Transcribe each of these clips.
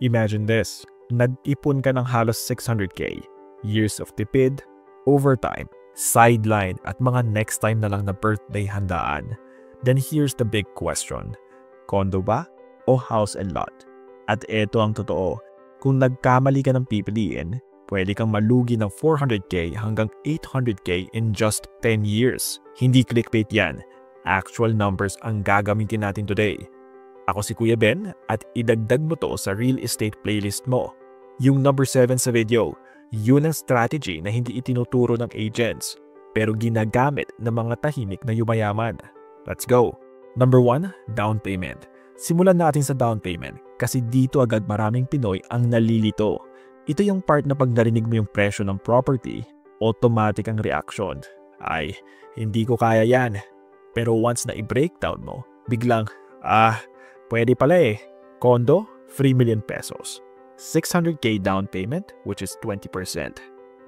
Imagine this, nag-ipon ka ng halos 600k, years of tipid, overtime, sideline at mga next time na lang na birthday handaan. Then here's the big question, condo ba o house and lot? At eto ang totoo, kung nagkamali ka ng pipiliin, pwede kang malugi ng 400k hanggang 800k in just 10 years. Hindi clickbait yan, actual numbers ang gagamitin natin today. Ako si Kuya Ben at idagdag mo to sa real estate playlist mo. Yung number 7 sa video, yun ang strategy na hindi itinuturo ng agents pero ginagamit ng mga tahimik na yumayaman. Let's go! Number 1, down payment. Simulan natin sa down payment kasi dito agad maraming Pinoy ang nalilito. Ito yung part na pag narinig mo yung presyo ng property, automatic ang reaction. Ay, hindi ko kaya yan. Pero once na i-breakdown mo, biglang, pwede pala eh. Condo, 3 million pesos. 600k down payment, which is 20%.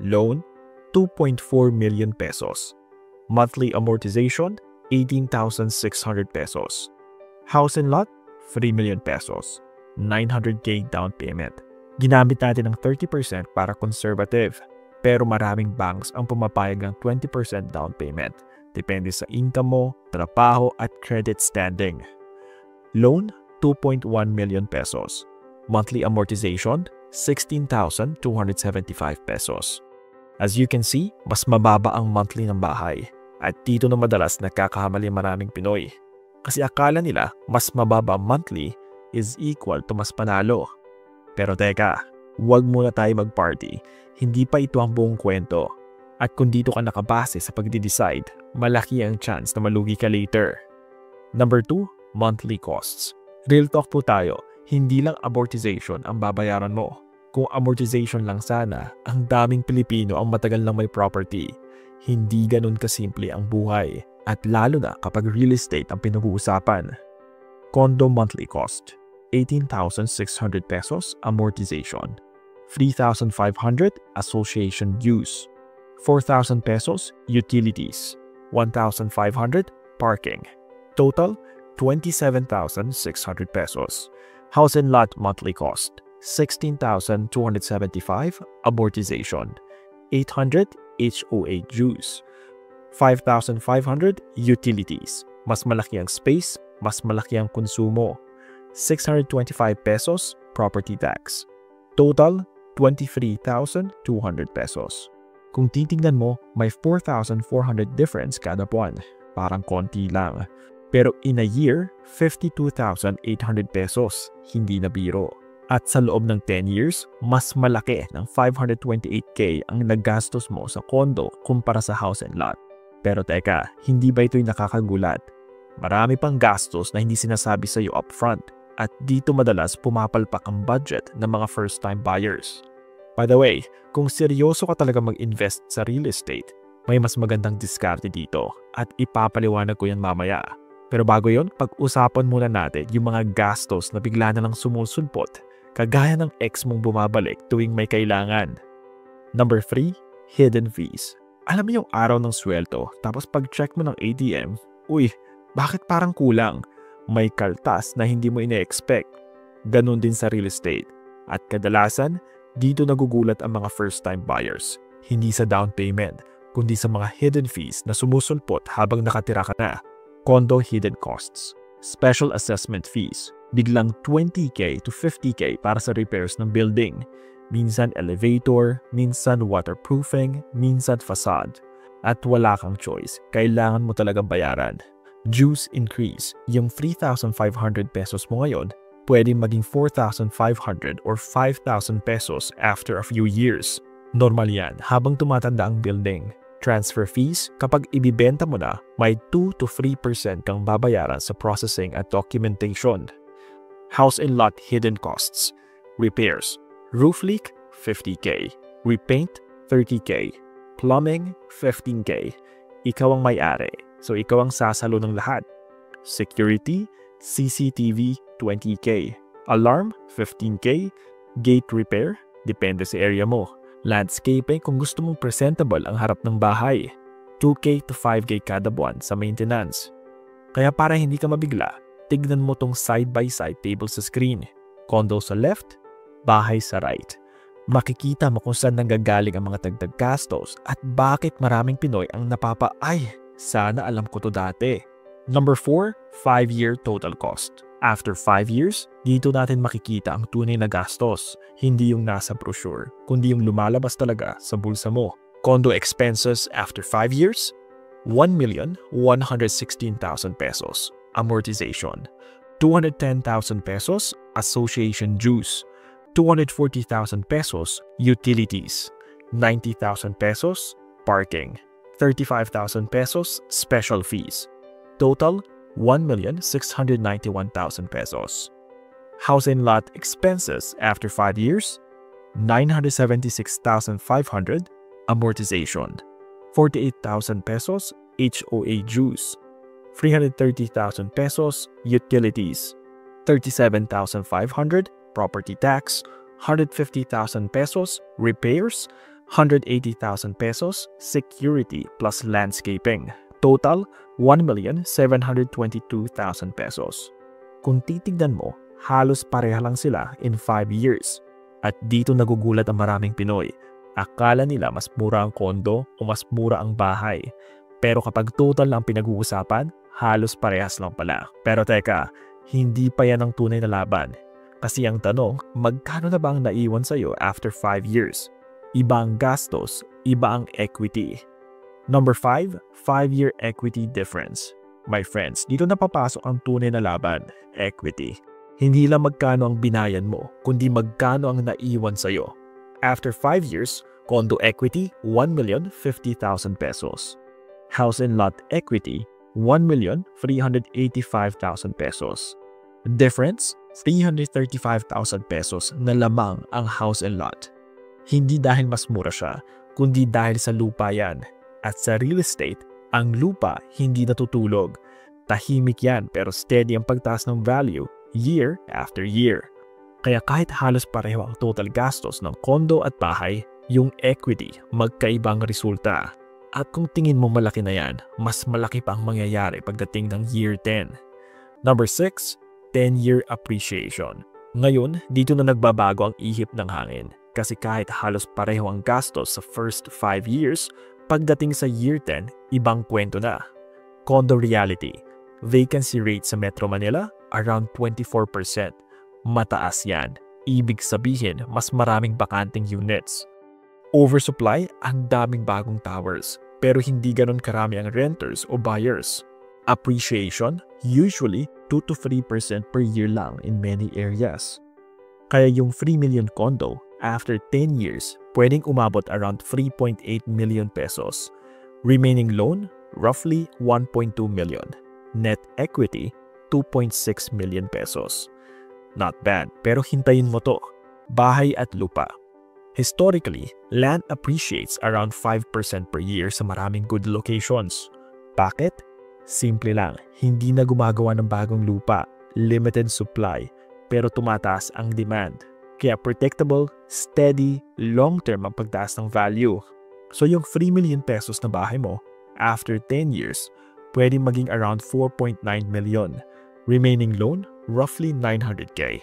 Loan, 2.4 million pesos. Monthly amortization, 18,600 pesos. House and lot, 3 million pesos. 900k down payment. Ginamit natin ang 30% para conservative. Pero maraming banks ang pumapayag ng 20% down payment. Depende sa income mo, trabaho at credit standing. Loan, 2.1 million pesos. Monthly amortization, 16,275 pesos. As you can see, mas mababa ang monthly ng bahay. At dito na madalas nagkakamali maraming Pinoy. Kasi akala nila mas mababa monthly is equal to mas panalo. Pero teka, huwag muna tayo mag-party. Hindi pa ito ang buong kwento. At kung dito ka nakabase sa pagdi-decide, malaki ang chance na malugi ka later. Number 2, monthly costs. Real talk po tayo, hindi lang amortization ang babayaran mo. Kung amortization lang sana, ang daming Pilipino ang matagal lang may property. Hindi ganun kasimple ang buhay. At lalo na kapag real estate ang pinag-uusapan. Condo monthly cost, 18,600 pesos amortization. 3,500 association dues. 4,000 pesos utilities. 1,500 parking. Total, 27,600 pesos. House and lot monthly cost, 16,275 amortization. 800 HOA dues. 5,500 utilities. Mas malaki ang space, mas malaki ang konsumo. 625 pesos property tax. Total, 23,200 pesos. Kung titingnan mo, may 4,400 difference kada buwan. Parang konti lang. Pero in a year, 52,800 pesos. Hindi na biro. At sa loob ng 10 years, mas malaki ng 528k ang naggastos mo sa condo kumpara sa house and lot. Pero teka, hindi ba ito'y nakakagulat? Marami pang gastos na hindi sinasabi sa iyo upfront at dito madalas pumapalpak ang budget ng mga first-time buyers. By the way, kung seryoso ka talaga mag-invest sa real estate, may mas magandang diskarte dito at ipapaliwanag ko yan mamaya. Pero bago yon, pag-usapan muna natin yung mga gastos na bigla na lang sumusulpot, kagaya ng ex mong bumabalik tuwing may kailangan. Number 3, hidden fees. Alam mo yung araw ng sweldo, tapos pag-check mo ng ATM, uy, bakit parang kulang? May kaltas na hindi mo ine-expect. Ganon din sa real estate. At kadalasan, dito nagugulat ang mga first-time buyers. Hindi sa down payment, kundi sa mga hidden fees na sumusulpot habang nakatira ka na. Condo hidden costs. Special assessment fees. Biglang 20k to 50k para sa repairs ng building. Minsan elevator, minsan waterproofing, minsan facade. At wala kang choice, kailangan mo talagang bayaran. Dues increase, yung 3,500 pesos mo ngayon, pwedeng maging 4,500 or 5,000 pesos after a few years. Normal yan habang tumatanda ang building. Transfer fees, kapag ibibenta mo na, may 2 to 3% kang babayaran sa processing at documentation. House and lot hidden costs. Repairs. Roof leak, 50k. Repaint, 30k. Plumbing, 15k. Ikaw ang may-ari, so ikaw ang sasalo ng lahat. Security, CCTV, 20k. Alarm, 15k. Gate repair, depende sa area mo. Landscaping kung gusto mong presentable ang harap ng bahay. 2k to 5k kada buwan sa maintenance. Kaya para hindi ka mabigla, tignan mo tong side-by-side table sa screen. Condo sa left, bahay sa right. Makikita mo kung saan nanggagaling ang mga dagdag gastos at bakit maraming Pinoy ang sana alam ko to dati. Number 4, 5-year total cost. After 5 years, dito natin makikita ang tunay na gastos, hindi yung nasa brochure, kundi yung lumalabas talaga sa bulsa mo. Condo expenses after 5 years, 1,116,000 pesos. Amortization, 210,000 pesos. Association dues, 240,000 pesos. Utilities, 90,000 pesos. Parking, 35,000 pesos. Special fees. Total, 1,691,000 pesos. House and lot expenses after 5 years, 976,500. Amortization, 48,000 pesos. HOA dues, 330,000 pesos. Utilities, 37,500. Property tax, 150,000 pesos. Repairs, 180,000 pesos. Security plus landscaping. Total, 1,722,000 pesos. Kung titignan mo, halos pareha lang sila in 5 years. At dito nagugulat ang maraming Pinoy. Akala nila mas mura ang kondo o mas mura ang bahay. Pero kapag total lang pinag-uusapan, halos parehas lang pala. Pero teka, hindi pa yan ang tunay na laban. Kasi ang tanong, magkano na ba ang naiwan sa'yo after 5 years? Iba ang gastos, iba ang equity. Number 5, 5-year equity difference. My friends, dito napapasok ang tunay na laban, equity. Hindi lang magkano ang binayan mo, kundi magkano ang naiwan sa'yo. After 5 years, condo equity, 1,050,000 pesos. House and lot equity, 1,385,000 pesos. Difference, 335,000 pesos na lamang ang house and lot. Hindi dahil mas mura siya, kundi dahil sa lupa yan. At sa real estate, ang lupa hindi natutulog. Tahimik yan pero steady ang pagtaas ng value year after year. Kaya kahit halos pareho ang total gastos ng kondo at bahay, yung equity magkaibang resulta. At kung tingin mo malaki na yan, mas malaki pa ang mangyayari pagdating ng year 10. Number 6, 10-year appreciation. Ngayon, dito na nagbabago ang ihip ng hangin. Kasi kahit halos pareho ang gastos sa first 5 years, pagdating sa year 10, ibang kwento na. Condo reality. Vacancy rate sa Metro Manila, around 24%. Mataas yan. Ibig sabihin, mas maraming bakanting units. Oversupply, ang daming bagong towers. Pero hindi ganon karami ang renters o buyers. Appreciation, usually 2 to 3% per year lang in many areas. Kaya yung 3 million condo, after 10 years, pwedeng umabot around 3.8 million pesos. Remaining loan, roughly 1.2 million. Net equity, 2.6 million pesos. Not bad, pero hintayin mo to. Bahay at lupa. Historically, land appreciates around 5% per year sa maraming good locations. Bakit? Simple lang, hindi na gumagawa ng bagong lupa, limited supply, pero tumataas ang demand. Kaya predictable, steady, long-term ang pagtaas ng value. So yung 3 million pesos na bahay mo, after 10 years, pwedeng maging around 4.9 million. Remaining loan, roughly 900k.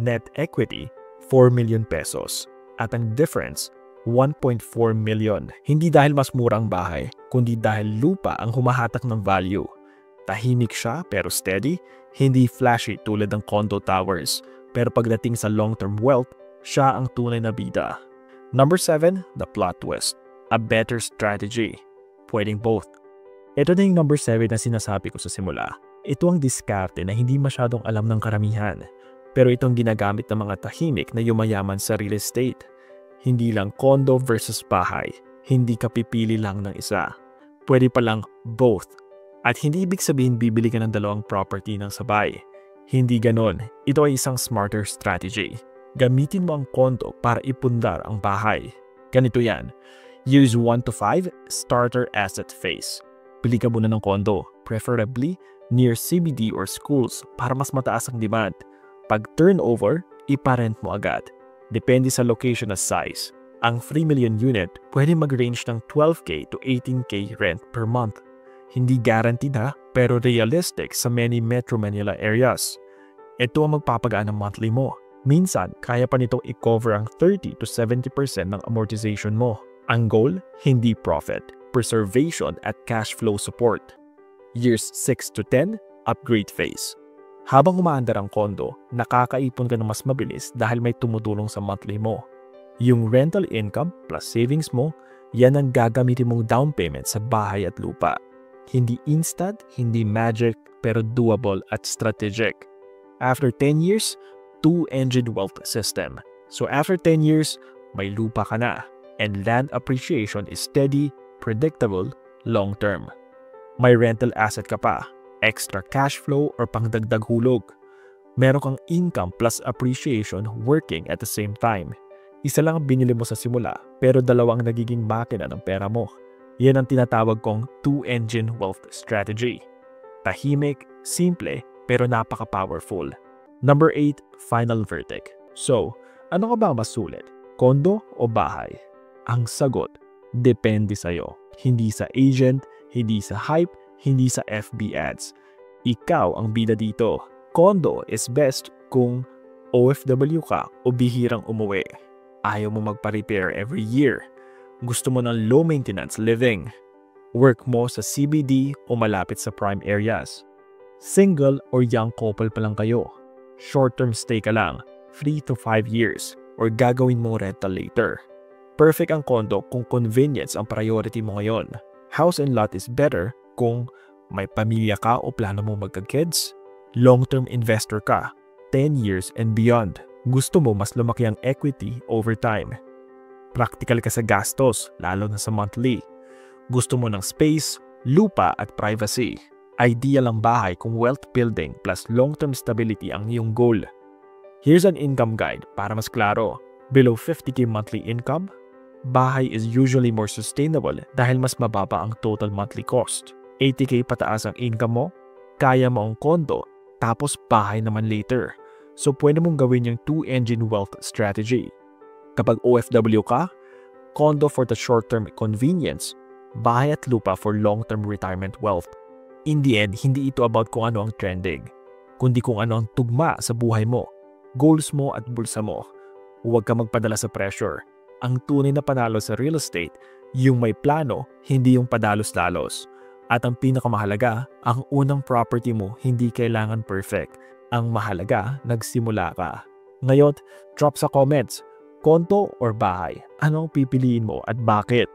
Net equity, 4 million pesos. At ang difference, 1.4 million. Hindi dahil mas mura ang bahay, kundi dahil lupa ang humahatak ng value. Tahimik siya pero steady, hindi flashy tulad ng condo towers. Pero pagdating sa long-term wealth, siya ang tunay na bida. Number 7, the plot twist. A better strategy. Pwedeng both. Ito na yung number 7 na sinasabi ko sa simula. Ito ang diskarte na hindi masyadong alam ng karamihan. Pero itong ginagamit ng mga tahimik na yumayaman sa real estate. Hindi lang condo versus bahay. Hindi ka pipili lang ng isa. Pwede palang both. At hindi ibig sabihin bibili ka ng dalawang property ng sabay. Hindi ganon. Ito ay isang smarter strategy. Gamitin mo ang condo para ipundar ang bahay. Ganito yan. Use 1 to 5 starter asset phase. Pili ka muna ng condo, preferably near CBD or schools para mas mataas ang demand. Pag turnover, iparent mo agad. Depende sa location at size. Ang 3 million unit pwede mag-range ng 12k to 18k rent per month. Hindi guaranteed ha, pero realistic sa many Metro Manila areas. Ito ang magpapagaan ng monthly mo. Minsan, kaya pa nitong i-cover ang 30 to 70% ng amortization mo. Ang goal, hindi profit, preservation at cash flow support. Years 6 to 10, upgrade phase. Habang umaandar ang kondo, nakakaipon ka ng mas mabilis dahil may tumutulong sa monthly mo. Yung rental income plus savings mo, yan ang gagamitin mong down payment sa bahay at lupa. Hindi instant, hindi magic, pero doable at strategic. After 10 years, two-engine wealth system. So after 10 years, may lupa ka na, and land appreciation is steady, predictable, long-term. May rental asset ka pa, extra cash flow or pangdagdag hulog. Meron kang income plus appreciation working at the same time. Isa lang ang binili mo sa simula, pero dalawang nagiging makina ng pera mo. Yan ang tinatawag kong two-engine wealth strategy. Tahimik, simple, pero napaka-powerful. Number 8, final verdict. So, ano ka ba mas sulit? Kondo o bahay? Ang sagot, depende sa'yo. Hindi sa agent, hindi sa hype, hindi sa FB ads. Ikaw ang bida dito. Kondo is best kung OFW ka o bihirang umuwi. Ayaw mo magpa-repair every year. Gusto mo ng low-maintenance living. Work mo sa CBD o malapit sa prime areas. Single or young couple pa lang kayo. Short-term stay ka lang, 3 to 5 years, or gagawin mo rental later. Perfect ang condo kung convenience ang priority mo ngayon. House and lot is better kung may pamilya ka o plano mo magka-kids. Long-term investor ka, 10 years and beyond. Gusto mo mas lumaki ang equity over time. Practical ka sa gastos, lalo na sa monthly. Gusto mo ng space, lupa at privacy. Ideal ang bahay kung wealth building plus long-term stability ang iyong goal. Here's an income guide para mas klaro. Below 50k monthly income, bahay is usually more sustainable dahil mas mababa ang total monthly cost. 80k pataas ang income mo, kaya mo ang condo, tapos bahay naman later. So pwede mong gawin yung two-engine wealth strategy. Kapag OFW ka, condo for the short-term convenience, bahay at lupa for long-term retirement wealth. In the end, hindi ito about kung ano ang trending, kundi kung ano ang tugma sa buhay mo, goals mo at bulsa mo. Huwag ka magpadala sa pressure. Ang tunay na panalo sa real estate, yung may plano, hindi yung padalos-dalos. At ang pinakamahalaga, ang unang property mo hindi kailangan perfect. Ang mahalaga, nagsimula ka. Ngayon, drop sa comments, kondo or bahay, anong pipiliin mo at bakit?